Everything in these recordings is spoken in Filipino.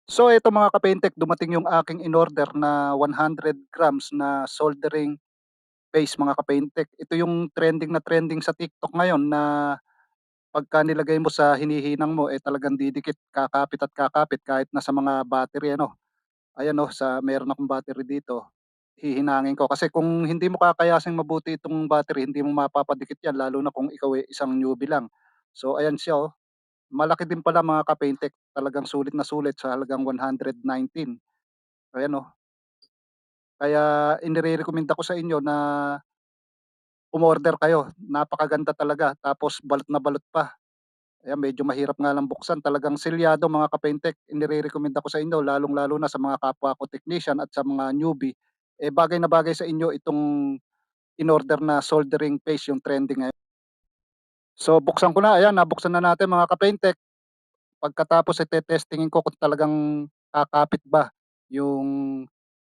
So eto mga ka-Pentek, dumating yung aking inorder na 100 grams na soldering base mga ka-Pentek. Ito yung trending na trending sa TikTok ngayon na pagka nilagay mo sa hinihinang mo, eh, talagang didikit, kakapit at kakapit kahit na sa mga battery ano. Ayan 'no, meron akong battery dito, hihinangin ko. Kasi kung hindi mo kakayasing mabuti itong battery, hindi mo mapapadikit 'yan lalo na kung ikaw, eh, isang newbie lang. So ayan siya, oh, malaki din pala mga ka-Pentek, talagang sulit na sulit sa halagang 119. Ayan, oh. Kaya inirerekomenda ko sa inyo na umorder kayo, napakaganda talaga tapos balot na balot pa. Ayan, medyo mahirap nga lang buksan, talagang selyado mga ka-Pentek. Inirerekomenda ko sa inyo lalong-lalo na sa mga kapwa ko technician at sa mga newbie, eh, bagay na bagay sa inyo itong inorder na soldering paste yung trending ngayon. So buksan ko na, ayan nabuksan na natin mga ka-Pentek. Pagkatapos, eh, te-testingin ko kung talagang kakapit ba yung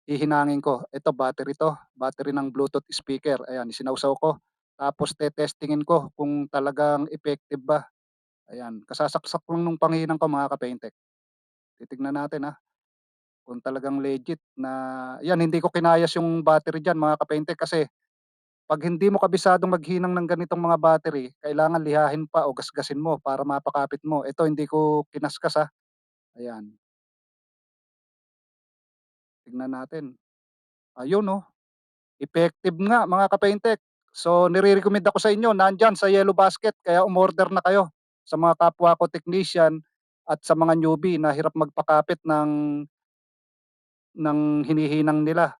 hihinangin ko. Ito battery 'to, battery ng Bluetooth speaker, ayan isinawsaw ko. Tapos te-testingin ko kung talagang effective ba, ayan. Kasasaksak lang nung panghinang ko mga ka-Pentek. Titignan natin, kung talagang legit na 'yan, hindi ko kinayas yung battery diyan mga ka-Pentek kasi 'pag hindi mo kabisadong maghinang ng ganitong mga battery, kailangan lihahin pa o gasgasin mo para mapakapit mo. Ito hindi ko kinaskas, ayan. Tignan natin. Ayun 'no, effective nga mga ka-Pentek. So nirerekomenda ko sa inyo, nandiyan sa yellow basket, kaya umorder na kayo sa mga kapwa ko technician at sa mga newbie na hirap magpakapit ng hinihinang nila.